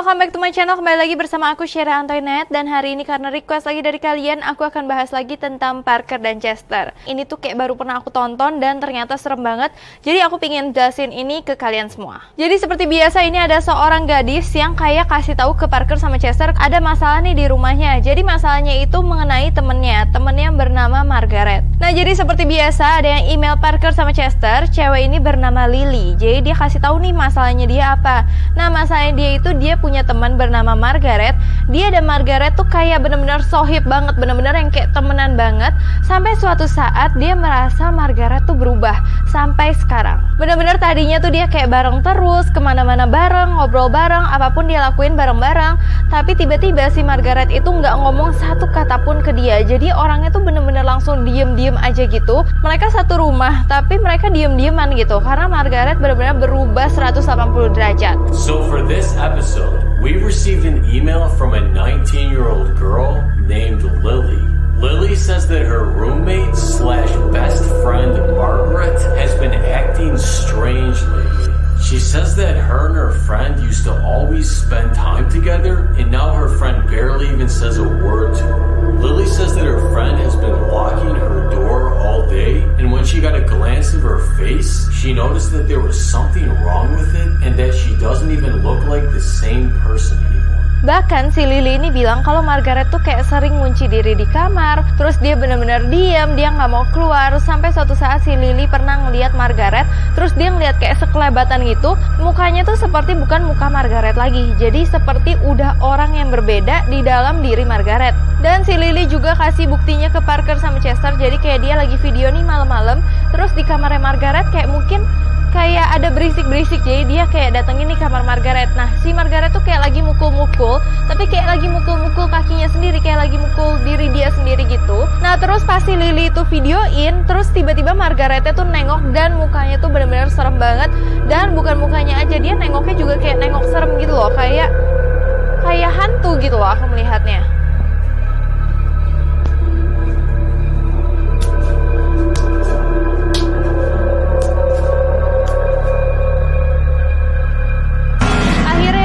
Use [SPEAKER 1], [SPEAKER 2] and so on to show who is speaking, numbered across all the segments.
[SPEAKER 1] welcome back to my channel. Kembali lagi bersama aku Syera Antoinette. Dan hari ini karena request lagi dari kalian, aku akan bahas lagi tentang Parker dan Chester. Ini tuh kayak baru pernah aku tonton dan ternyata serem banget. Jadi aku pengen jelasin ini ke kalian semua. Jadi seperti biasa, ini ada seorang gadis yang kayak kasih tahu ke Parker sama Chester ada masalah nih di rumahnya. Jadi masalahnya itu mengenai temennya yang bernama Margaret. Nah, jadi seperti biasa ada yang email Parker sama Chester. Cewek ini bernama Lily. Jadi dia kasih tahu nih masalahnya dia apa. Nah, masalahnya dia itu dia punya teman bernama Margaret. Dia dan Margaret tuh kayak bener-bener sohib banget, bener-bener yang kayak temenan banget. Sampai suatu saat dia merasa Margaret tuh berubah sampai sekarang. Bener-bener tadinya tuh dia kayak bareng terus, kemana-mana bareng, ngobrol bareng, apapun dia lakuin bareng-bareng. Tapi tiba-tiba si Margaret itu nggak ngomong satu kata pun ke dia. Jadi orangnya tuh bener-bener langsung diem-diem aja gitu. Mereka satu rumah, tapi mereka diem-dieman gitu. Karena Margaret bener-bener berubah 180 derajat.
[SPEAKER 2] So for this episode, we received an email from a 19-year-old girl named Lily. Lily says that her roommate / best friend Margaret has been acting strange lately. She says that her and her friend used to always spend time together, and now her friend barely even says a word to her. Lily says that her friend has been locking her door all day, and when she got a glance of her face, she noticed that there was something wrong with it, and that she doesn't even look like the same person anymore.
[SPEAKER 1] Bahkan si Lily ini bilang kalau Margaret tuh kayak sering ngunci diri di kamar, terus dia bener-bener diem, dia nggak mau keluar. Sampai suatu saat si Lily pernah ngeliat Margaret, terus dia ngeliat kayak sekelebatan gitu, mukanya tuh seperti bukan muka Margaret lagi, jadi seperti udah orang yang berbeda di dalam diri Margaret. Dan si Lily juga kasih buktinya ke Parker sama Chester. Jadi kayak dia lagi video nih malam-malam, terus di kamarnya Margaret kayak mungkin kayak ada berisik-berisik, jadi dia kayak datengin nih kamar Margaret. Nah, si Margaret tuh kayak lagi mukul-mukul, tapi kayak lagi mukul-mukul kakinya sendiri, kayak lagi mukul diri dia sendiri gitu. Nah, terus pas si Lily itu videoin, terus tiba-tiba Margaretnya tuh nengok dan mukanya tuh bener-bener serem banget. Dan bukan mukanya aja, dia nengoknya juga kayak nengok serem gitu loh, kayak hantu gitu loh aku melihatnya.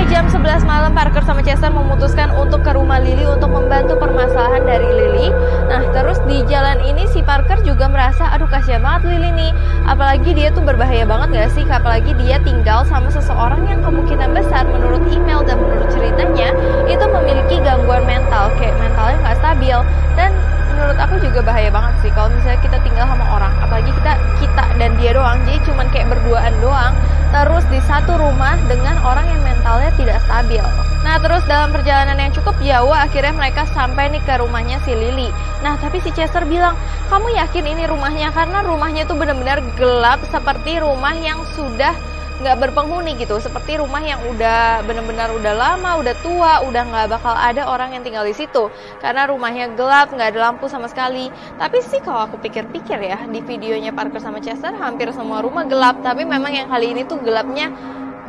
[SPEAKER 1] Jam 11 malam Parker sama Chester memutuskan untuk ke rumah Lily untuk membantu permasalahan dari Lily. Nah, terus di jalan ini si Parker juga merasa aduh kasihan banget Lily nih. Apalagi dia tuh berbahaya banget gak sih? Apalagi dia tinggal sama seseorang yang kemungkinan besar menurut email dan menurut ceritanya itu memiliki gangguan mental, kayak mentalnya gak stabil. Dan menurut aku juga bahaya banget sih kalau misalnya kita tinggal sama orang, apalagi kita dan dia doang, jadi cuman kayak berduaan doang, terus di satu rumah dengan orang yang mentalnya tidak stabil. Nah, terus dalam perjalanan yang cukup jauh, akhirnya mereka sampai nih ke rumahnya si Lily. Nah, tapi si Chester bilang, kamu yakin ini rumahnya? Karena rumahnya tuh benar-benar gelap, seperti rumah yang sudah nggak berpenghuni gitu, seperti rumah yang udah benar-benar udah lama, udah tua, udah nggak bakal ada orang yang tinggal di situ karena rumahnya gelap, nggak ada lampu sama sekali. Tapi sih kalau aku pikir-pikir ya, di videonya Parker sama Chester hampir semua rumah gelap, tapi memang yang kali ini tuh gelapnya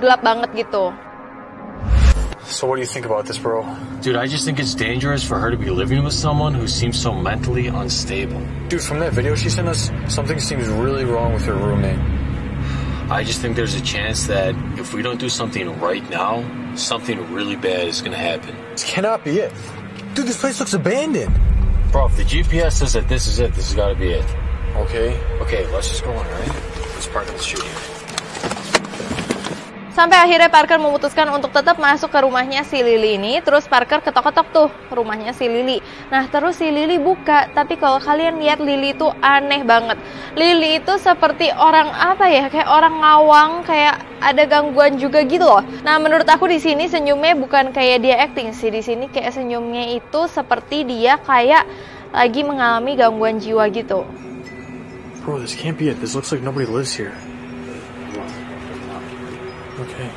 [SPEAKER 1] gelap banget gitu.
[SPEAKER 3] So what do you think about this, bro?
[SPEAKER 2] Dude, I just think it's dangerous for her to be living with someone who seems so mentally unstable.
[SPEAKER 3] Dude, from that video she sent us, something seems really wrong with her roommate.
[SPEAKER 2] I just think there's a chance that if we don't do something right now, something really bad is gonna happen.
[SPEAKER 3] This cannot be it. Dude, this place looks abandoned.
[SPEAKER 2] Bro, if the GPS says that this is it, this has gotta be it.
[SPEAKER 3] Okay.
[SPEAKER 2] Okay, let's just go on, alright? Let's park in the street here.
[SPEAKER 1] Sampai akhirnya Parker memutuskan untuk tetap masuk ke rumahnya si Lily ini. Terus Parker ketok-ketok tuh rumahnya si Lily. Nah, terus si Lily buka. Tapi kalau kalian lihat Lily itu aneh banget. Lily itu seperti orang apa ya? Kayak orang ngawang, kayak ada gangguan juga gitu loh. Nah, menurut aku di sini senyumnya bukan kayak dia acting sih. Di sini kayak senyumnya itu seperti dia kayak lagi mengalami gangguan jiwa gitu.
[SPEAKER 3] Bro, this can't be it. This looks like nobody lives here. Okay.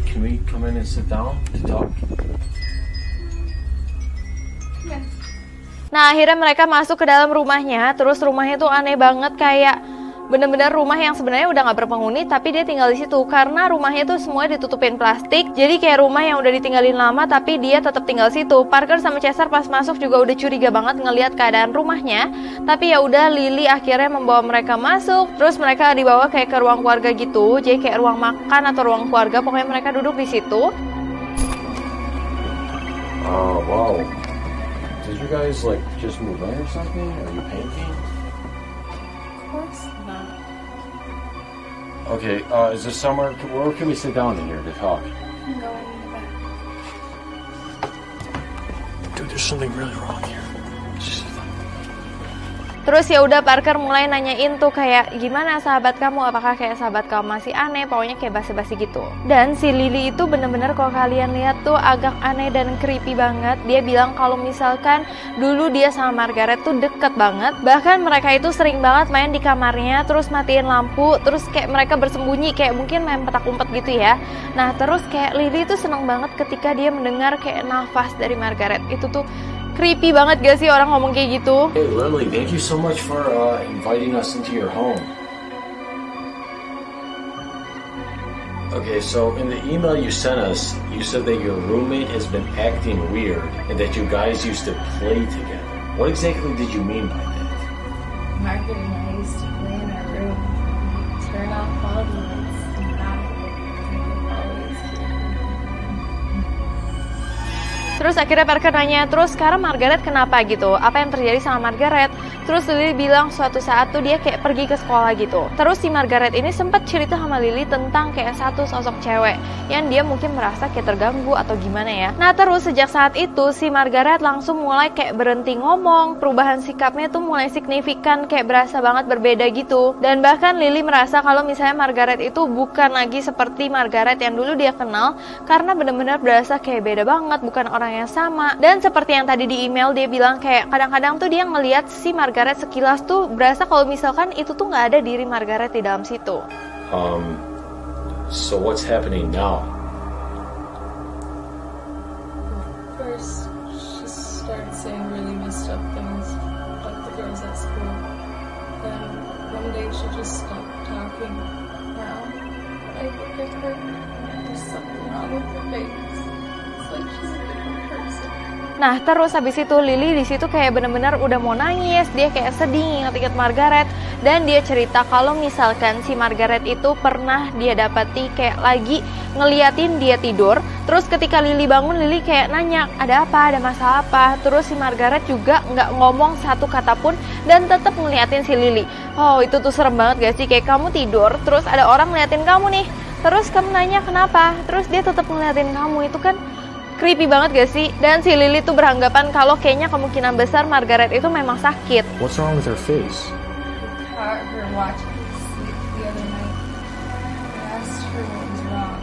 [SPEAKER 2] Can we come in and sit down to talk?
[SPEAKER 1] Nah, akhirnya mereka masuk ke dalam rumahnya. Terus rumahnya tuh aneh banget, kayak bener-bener rumah yang sebenarnya udah nggak berpenghuni, tapi dia tinggal di situ karena rumahnya tuh semua ditutupin plastik. Jadi kayak rumah yang udah ditinggalin lama, tapi dia tetap tinggal situ. Parker sama Chester pas masuk juga udah curiga banget ngelihat keadaan rumahnya. Tapi ya udah, Lily akhirnya membawa mereka masuk. Terus mereka dibawa kayak ke ruang keluarga gitu, jadi kayak ruang makan atau ruang keluarga. Pokoknya mereka duduk di situ.
[SPEAKER 2] Oh, wow. Did you guys like just move in or something? Are you painting? Okay, is there somewhere, where can we sit down in here to talk?
[SPEAKER 3] Dude, there's something really wrong here.
[SPEAKER 1] Terus ya udah, Parker mulai nanyain tuh kayak gimana sahabat kamu, apakah kayak sahabat kamu masih aneh, pokoknya kayak basa-basi gitu. Dan si Lily itu bener-bener kalau kalian lihat tuh agak aneh dan creepy banget. Dia bilang kalau misalkan dulu dia sama Margaret tuh deket banget, bahkan mereka itu sering banget main di kamarnya, terus matiin lampu, terus kayak mereka bersembunyi kayak mungkin main petak umpet gitu ya. Nah terus kayak Lily tuh seneng banget ketika dia mendengar kayak nafas dari Margaret. Itu tuh creepy banget gak sih orang ngomong kayak gitu?
[SPEAKER 2] Hey Lily, thank you so much for inviting us into your home. Okay, so in the email you sent us, you said that your roommate has been acting weird and that you guys used to play together. What exactly did you mean by that?
[SPEAKER 4] Margaret and I used to play in our room, turn off all the lights and hide.
[SPEAKER 1] Terus akhirnya Parker nanya, terus sekarang Margaret kenapa gitu? Apa yang terjadi sama Margaret? Terus Lily bilang suatu saat tuh dia kayak pergi ke sekolah gitu. Terus si Margaret ini sempat cerita sama Lily tentang kayak satu sosok cewek yang dia mungkin merasa kayak terganggu atau gimana ya. Nah terus sejak saat itu si Margaret langsung mulai kayak berhenti ngomong. Perubahan sikapnya tuh mulai signifikan, kayak berasa banget berbeda gitu. Dan bahkan Lily merasa kalau misalnya Margaret itu bukan lagi seperti Margaret yang dulu dia kenal, karena benar-benar berasa kayak beda banget, bukan orang yang sama. Dan seperti yang tadi di email dia bilang kayak kadang-kadang tuh dia ngelihat si Margaret sekilas tuh berasa kalau misalkan itu tuh nggak ada diri Margaret di dalam situ.
[SPEAKER 2] So what's happening now?
[SPEAKER 4] First, she started saying really messed up things about the girls at school. Then one day she just stopped talking. Now I look at her, there's something wrong with her face. It's like she's a different person.
[SPEAKER 1] Nah terus habis itu Lily di situ kayak bener-bener udah mau nangis, dia kayak sedih ingat-ingat Margaret. Dan dia cerita kalau misalkan si Margaret itu pernah dia dapati kayak lagi ngeliatin dia tidur. Terus ketika Lily bangun, Lily kayak nanya, ada apa, ada masalah apa. Terus si Margaret juga nggak ngomong satu kata pun dan tetap ngeliatin si Lily. Oh itu tuh serem banget gak sih, kayak kamu tidur terus ada orang ngeliatin kamu nih, terus kamu nanya kenapa, terus dia tetap ngeliatin kamu. Itu kan creepy banget gak sih? Dan si Lily tuh beranggapan kalau kayaknya kemungkinan besar Margaret itu memang sakit.
[SPEAKER 3] What's wrong with her face?
[SPEAKER 4] Caught her watching me sleep the other night. I asked her what was wrong.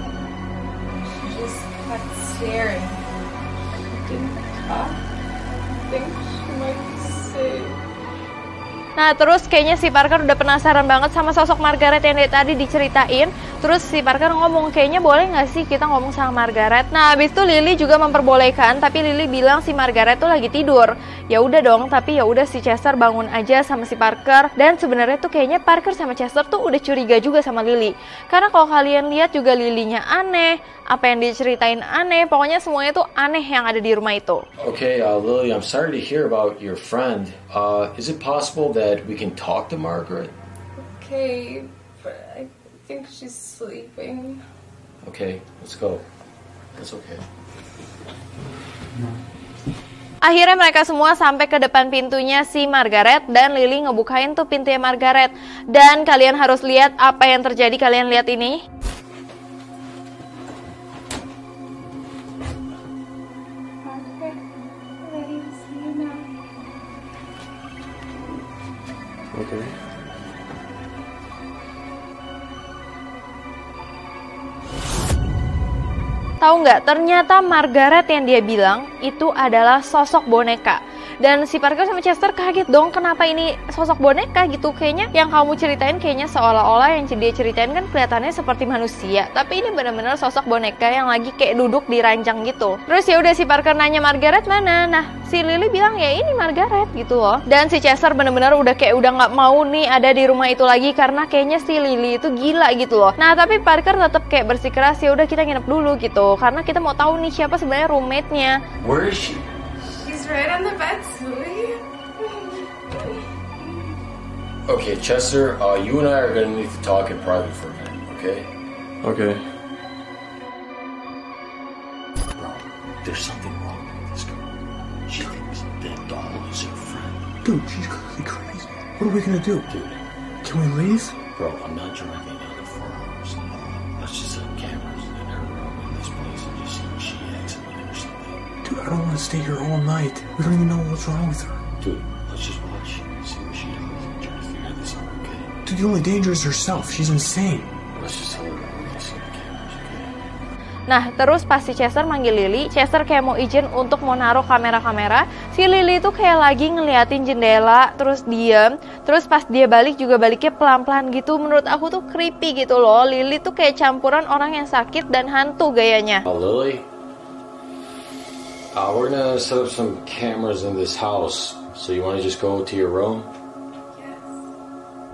[SPEAKER 4] She just kept staring. I didn't talk. I think she might be sick.
[SPEAKER 1] Nah terus kayaknya si Parker udah penasaran banget sama sosok Margaret yang tadi diceritain. Terus si Parker ngomong, kayaknya boleh gak sih kita ngomong sama Margaret? Nah abis itu Lily juga memperbolehkan, tapi Lily bilang si Margaret tuh lagi tidur. Ya udah dong, tapi ya udah si Chester bangun aja sama si Parker. Dan sebenarnya tuh kayaknya Parker sama Chester tuh udah curiga juga sama Lily. Karena kalau kalian lihat juga Lilynya aneh, apa yang diceritain aneh, pokoknya semuanya tuh aneh yang ada di rumah itu.
[SPEAKER 2] Okay, Lily, I'm sorry to hear about your friend. Is it possible that we can talk to Margaret?
[SPEAKER 4] Okay, but I think she's sleeping.
[SPEAKER 2] Okay, let's go. That's okay.
[SPEAKER 1] Akhirnya mereka semua sampai ke depan pintunya si Margaret dan Lily ngebukain tuh pintunya Margaret. Dan kalian harus lihat apa yang terjadi, kalian lihat ini.
[SPEAKER 4] Margaret, I'm ready to see you now.
[SPEAKER 3] Okay.
[SPEAKER 1] Tahu nggak, ternyata Margaret yang dia bilang itu adalah sosok boneka. Dan si Parker sama Chester kaget dong, kenapa ini sosok boneka gitu. Kayaknya yang kamu ceritain kayaknya seolah-olah yang dia ceritain kan kelihatannya seperti manusia, tapi ini benar-benar sosok boneka yang lagi kayak duduk di ranjang gitu. Terus ya udah si Parker nanya Margaret mana. Nah si Lily bilang ya ini Margaret gitu loh. Dan si Chester benar-benar udah nggak mau nih ada di rumah itu lagi karena kayaknya si Lily itu gila gitu loh. Nah tapi Parker tetap kayak bersikeras, ya udah kita nginep dulu gitu karena kita mau tahu nih siapa sebenarnya roommate-nya.
[SPEAKER 2] Where is she?
[SPEAKER 4] He's right on the bed, Sweetie.
[SPEAKER 2] Okay, Chester, you and I are gonna need to talk in private for a minute, okay?
[SPEAKER 3] Okay.
[SPEAKER 2] Bro, there's something wrong with this girl. She thinks that doll is her friend.
[SPEAKER 3] Dude, she's clearly crazy. What are we gonna do?
[SPEAKER 2] Dude,
[SPEAKER 3] Can we leave?
[SPEAKER 2] bro, I'm not driving another 4 hours. Let's just set cameras in her room in this place and just see what she acts like or something.
[SPEAKER 3] Dude, I don't want to stay here all night. We don't even know what's wrong with her.
[SPEAKER 2] Dude, let's just watch and see what she does and try to figure this out, okay?
[SPEAKER 3] Dude, the only danger is herself. She's insane.
[SPEAKER 2] Let's just tell her we're gonna set the cameras, okay?
[SPEAKER 1] Nah terus pas si Chester manggil Lily, Chester kayak mau izin untuk mau naruh kamera-kamera. Si Lily itu kayak lagi ngeliatin jendela, terus diem. Terus pas dia balik juga baliknya pelan-pelan gitu. Menurut aku tuh creepy gitu loh. Lily tuh kayak campuran orang yang sakit dan hantu gayanya.
[SPEAKER 2] Lily? We're gonna set up some cameras in this house. So you wanna just go to your room?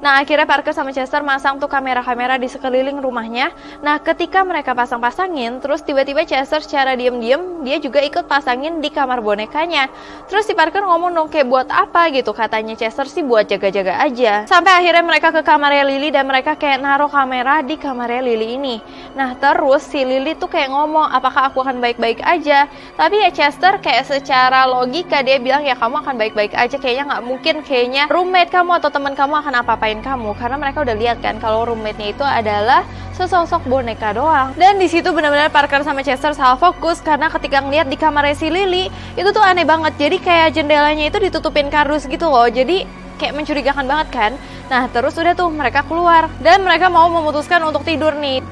[SPEAKER 1] Nah akhirnya Parker sama Chester masang tuh kamera-kamera di sekeliling rumahnya. Nah ketika mereka pasang-pasangin, terus tiba-tiba Chester secara diem-diem dia juga ikut pasangin di kamar bonekanya. Terus si Parker ngomong dong kayak buat apa gitu, katanya Chester sih buat jaga-jaga aja. Sampai akhirnya mereka ke kamarnya Lily dan mereka kayak naruh kamera di kamarnya Lily ini. Nah terus si Lily tuh kayak ngomong apakah aku akan baik-baik aja. Tapi ya Chester kayak secara logika dia bilang ya kamu akan baik-baik aja, kayaknya nggak mungkin kayaknya roommate kamu atau teman kamu akan apa-apain kamu, karena mereka udah lihat kan kalau roommate-nya itu adalah sesosok boneka doang. Dan di situ benar-benar Parker sama Chester salah fokus karena ketika ngeliat di kamarnya si Lily itu tuh aneh banget. Jadi kayak jendelanya itu ditutupin kardus gitu loh. Jadi kayak mencurigakan banget kan. Nah terus udah tuh mereka keluar dan mereka mau memutuskan untuk tidur nih.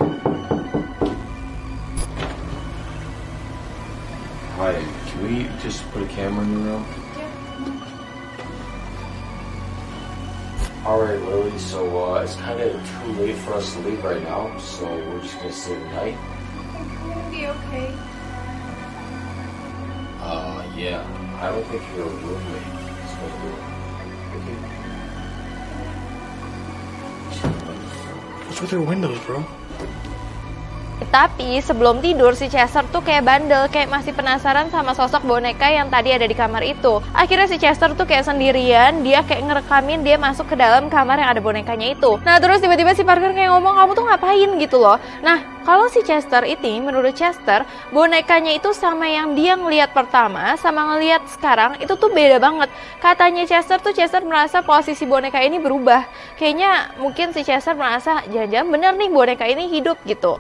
[SPEAKER 2] Hi, can we just put a camera in your room? Alright, Lily, so it's kind of too late for us to leave right now, so we're just gonna stay the night.
[SPEAKER 4] It'll be okay.
[SPEAKER 2] Yeah, I don't think you're a roommate. It's gonna do it. Okay.
[SPEAKER 3] What's with her windows, bro?
[SPEAKER 1] Tapi sebelum tidur si Chester tuh kayak bandel, kayak masih penasaran sama sosok boneka yang tadi ada di kamar itu. Akhirnya si Chester tuh kayak sendirian, dia kayak ngerekamin dia masuk ke dalam kamar yang ada bonekanya itu. Nah terus tiba-tiba si Parker kayak ngomong kamu tuh ngapain gitu loh. Nah kalau si Chester ini, menurut Chester, bonekanya itu sama yang dia ngelihat pertama sama ngelihat sekarang itu tuh beda banget. Katanya Chester merasa posisi boneka ini berubah. Kayaknya mungkin si Chester merasa jangan-jangan bener nih boneka ini hidup gitu.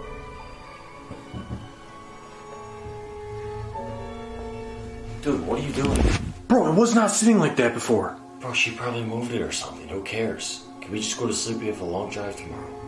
[SPEAKER 2] Dude, what are you doing?
[SPEAKER 3] Bro, it was not sitting like that before.
[SPEAKER 2] Bro, she probably moved it or something. Who cares? Can we just go to sleep? We have a long drive tomorrow.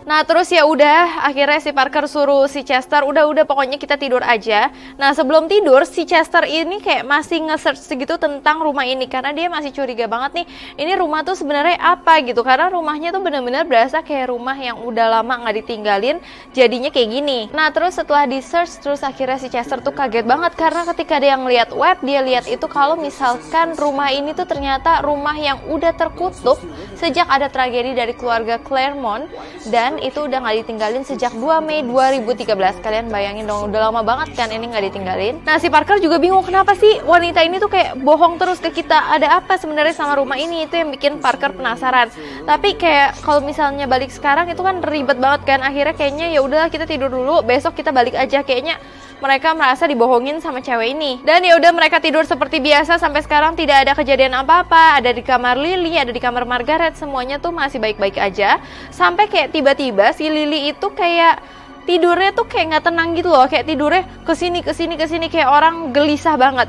[SPEAKER 1] Nah terus ya udah, akhirnya si Parker suruh si Chester, udah pokoknya kita tidur aja. Nah sebelum tidur si Chester ini kayak masih nge-search segitu tentang rumah ini karena dia masih curiga banget nih, ini rumah tuh sebenarnya apa gitu, karena rumahnya tuh bener-bener berasa kayak rumah yang udah lama nggak ditinggalin, jadinya kayak gini. Nah terus setelah di-search, terus akhirnya si Chester tuh kaget banget karena ketika dia ngeliat web, dia lihat itu kalau misalkan rumah ini tuh ternyata rumah yang udah terkutuk sejak ada tragedi dari keluarga Claremont, dan itu udah nggak ditinggalin sejak 2 Mei 2013. Kalian bayangin dong, udah lama banget kan ini nggak ditinggalin. Nah si Parker juga bingung kenapa sih wanita ini tuh kayak bohong terus ke kita, ada apa sebenarnya sama rumah ini, itu yang bikin Parker penasaran. Tapi kayak kalau misalnya balik sekarang itu kan ribet banget kan, akhirnya kayaknya ya udahlah kita tidur dulu, besok kita balik aja. Kayaknya mereka merasa dibohongin sama cewek ini. Dan ya udah mereka tidur seperti biasa sampai sekarang, tidak ada kejadian apa-apa. Ada di kamar Lily, ada di kamar Margaret, semuanya tuh masih baik-baik aja. Sampai kayak tiba-tiba si Lily itu kayak tidurnya tuh kayak nggak tenang gitu loh, kayak tidurnya kesini kayak orang gelisah banget.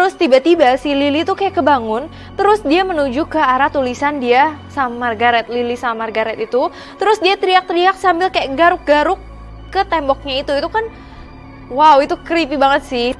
[SPEAKER 1] Terus tiba-tiba si Lily tuh kayak kebangun, terus dia menuju ke arah tulisan dia sama Margaret, Lily sama Margaret itu. Terus dia teriak-teriak sambil kayak garuk-garuk ke temboknya itu kan wow, itu creepy banget sih.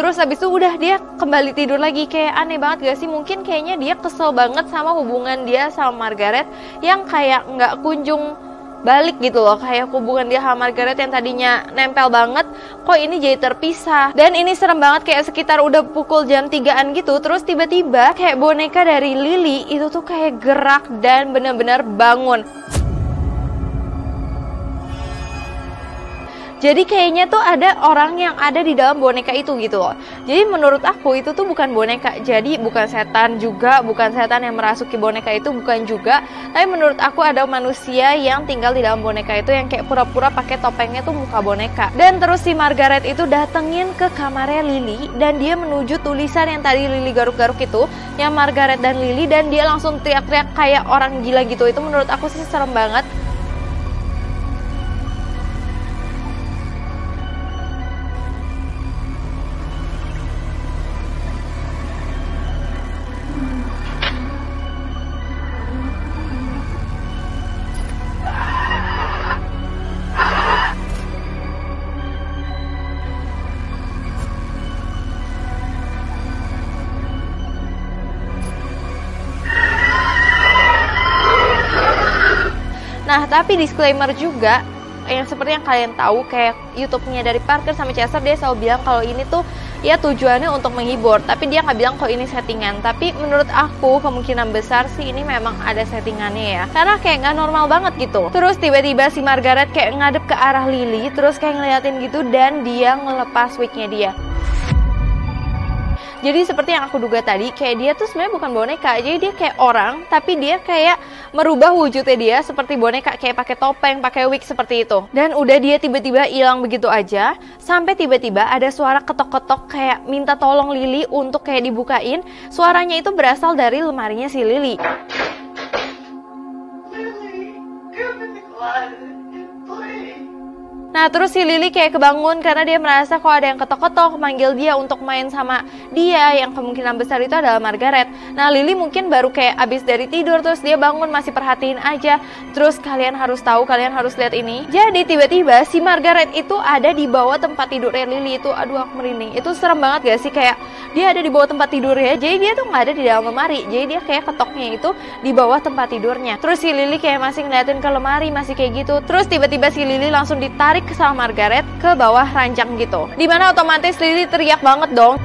[SPEAKER 1] Terus habis itu udah dia kembali tidur lagi. Kayak aneh banget gak sih? Mungkin kayaknya dia kesel banget sama hubungan dia sama Margaret yang kayak nggak kunjung balik gitu loh. Kayak hubungan dia sama Margaret yang tadinya nempel banget, kok ini jadi terpisah. Dan ini serem banget, kayak sekitar udah pukul jam 3-an gitu. Terus tiba-tiba kayak boneka dari Lily itu tuh kayak gerak dan benar-benar bangun. Jadi kayaknya tuh ada orang yang ada di dalam boneka itu gitu loh. Jadi menurut aku itu tuh bukan boneka. Jadi bukan setan juga, bukan setan yang merasuki boneka itu, bukan juga. Tapi menurut aku ada manusia yang tinggal di dalam boneka itu yang kayak pura-pura pakai topengnya tuh muka boneka. Dan terus si Margaret itu datengin ke kamarnya Lily dan dia menuju tulisan yang tadi Lily garuk-garuk itu, yang Margaret dan Lily, dan dia langsung teriak-teriak kayak orang gila gitu. Itu menurut aku sih serem banget. Nah, tapi disclaimer juga, yang seperti yang kalian tahu, kayak YouTube-nya dari Parker sama Chester, dia selalu bilang kalau ini tuh ya tujuannya untuk menghibur, tapi dia nggak bilang kalau ini settingan. Tapi menurut aku kemungkinan besar sih ini memang ada settingannya ya, karena kayak nggak normal banget gitu. Terus tiba-tiba si Margaret kayak ngadep ke arah Lily, terus kayak ngeliatin gitu, dan dia ngelepas wignya dia. Jadi seperti yang aku duga tadi, kayak dia tuh sebenarnya bukan boneka, jadi dia kayak orang, tapi dia kayak merubah wujudnya dia seperti boneka, kayak pakai topeng, pakai wig seperti itu. Dan udah dia tiba-tiba hilang begitu aja, sampai tiba-tiba ada suara ketok-ketok kayak minta tolong Lily untuk kayak dibukain. Suaranya itu berasal dari lemarinya si Lily. Nah, terus si Lily kayak kebangun karena dia merasa kok ada yang ketok-ketok manggil dia untuk main sama dia, yang kemungkinan besar itu adalah Margaret. Nah, Lily mungkin baru kayak abis dari tidur, terus dia bangun masih perhatiin aja. Terus kalian harus tahu, kalian harus lihat ini. Jadi tiba-tiba si Margaret itu ada di bawah tempat tidurnya Lily itu. Aduh, aku merinding. Itu serem banget gak sih? Kayak dia ada di bawah tempat tidurnya, jadi dia tuh nggak ada di dalam lemari. Jadi dia kayak ketoknya itu di bawah tempat tidurnya. Terus si Lily kayak masih ngeliatin ke lemari, masih kayak gitu. Terus tiba-tiba si Lily langsung ditarik sama Margaret ke bawah ranjang gitu. Dimana otomatis Lily teriak banget dong.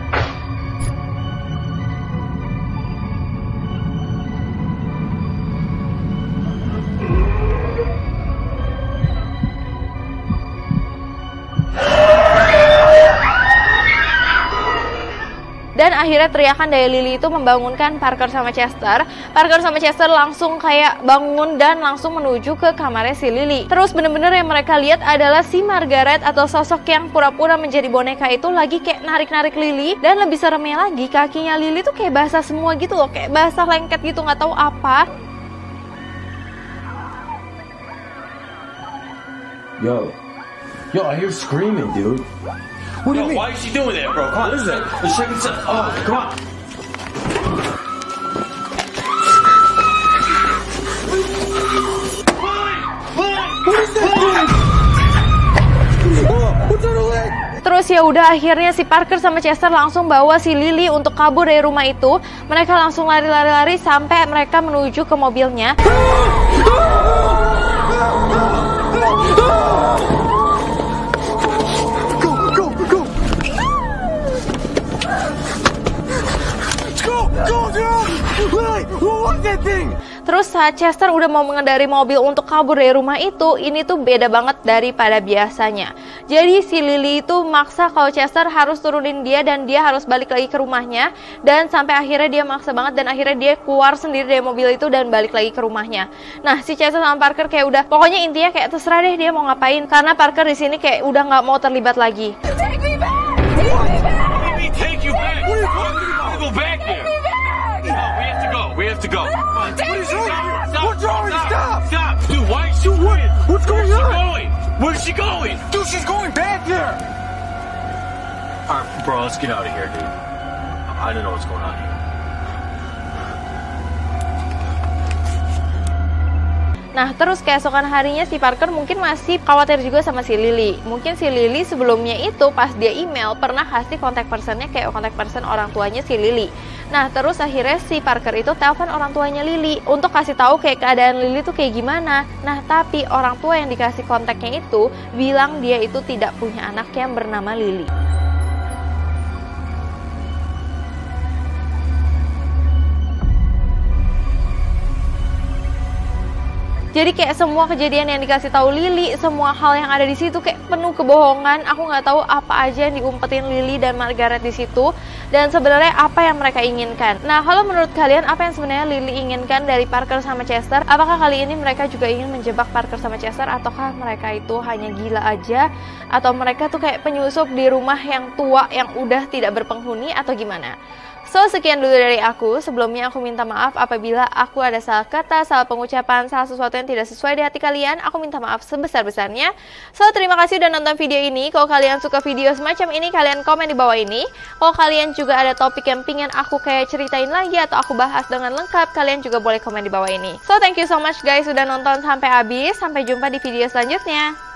[SPEAKER 1] Dan akhirnya teriakan dari Lily itu membangunkan Parker sama Chester. Parker sama Chester langsung kayak bangun dan langsung menuju ke kamarnya si Lily. Terus bener-bener yang mereka lihat adalah si Margaret atau sosok yang pura-pura menjadi boneka itu lagi kayak narik-narik Lily. Dan lebih seremnya lagi, kakinya Lily tuh kayak basah semua gitu loh. Kayak basah lengket gitu, nggak tahu apa.
[SPEAKER 2] Yo, I hear screaming, dude.
[SPEAKER 3] What do you mean?
[SPEAKER 2] Why is she doing that, bro? Come on,
[SPEAKER 3] What is that?
[SPEAKER 2] let's check this out. Oh, come on.
[SPEAKER 3] What is that? What's on her leg?
[SPEAKER 1] Terus ya udah, akhirnya si Parker sama Chester langsung bawa si Lily untuk kabur dari rumah itu. Mereka langsung lari-lari sampai mereka menuju ke mobilnya. Terus saat Chester udah mau mengendari mobil untuk kabur dari rumah itu, ini tuh beda banget daripada biasanya. Jadi si Lily itu maksa kalau Chester harus turunin dia dan dia harus balik lagi ke rumahnya. Dan sampai akhirnya dia maksa banget dan akhirnya dia keluar sendiri dari mobil itu dan balik lagi ke rumahnya. Nah, si Chester sama Parker kayak udah, pokoknya intinya kayak terserah deh dia mau ngapain, karena Parker di sini kayak udah nggak mau terlibat lagi.
[SPEAKER 5] We have to go.
[SPEAKER 3] What is wrong? What's wrong? Stop!
[SPEAKER 5] Stop! Dude, why is she running?
[SPEAKER 3] What's going on?
[SPEAKER 5] Where's she going?
[SPEAKER 3] Dude, she's going back there!
[SPEAKER 5] Alright, bro, let's get out of here, dude. I don't know what's going on here.
[SPEAKER 1] Nah, terus keesokan harinya si Parker mungkin masih khawatir juga sama si Lily. Mungkin si Lily sebelumnya itu pas dia email pernah kasih kontak personnya kayak kontak person orang tuanya si Lily. Nah, terus akhirnya si Parker itu telepon orang tuanya Lily untuk kasih tahu kayak keadaan Lily tuh kayak gimana. Nah, tapi orang tua yang dikasih kontaknya itu bilang dia itu tidak punya anak yang bernama Lily. Jadi kayak semua kejadian yang dikasih tahu Lily, semua hal yang ada di situ kayak penuh kebohongan. Aku nggak tahu apa aja yang diumpetin Lily dan Margaret di situ, dan sebenarnya apa yang mereka inginkan. Nah, kalau menurut kalian apa yang sebenarnya Lily inginkan dari Parker sama Chester? Apakah kali ini mereka juga ingin menjebak Parker sama Chester, ataukah mereka itu hanya gila aja, atau mereka tuh kayak penyusup di rumah yang tua yang udah tidak berpenghuni, atau gimana? So, sekian dulu dari aku. Sebelumnya aku minta maaf apabila aku ada salah kata, salah pengucapan, salah sesuatu yang tidak sesuai di hati kalian. Aku minta maaf sebesar-besarnya. So, terima kasih udah nonton video ini. Kalau kalian suka video semacam ini, kalian komen di bawah ini. Kalau kalian juga ada topik yang pingin aku kayak ceritain lagi atau aku bahas dengan lengkap, kalian juga boleh komen di bawah ini. So, thank you so much guys sudah nonton sampai habis. Sampai jumpa di video selanjutnya.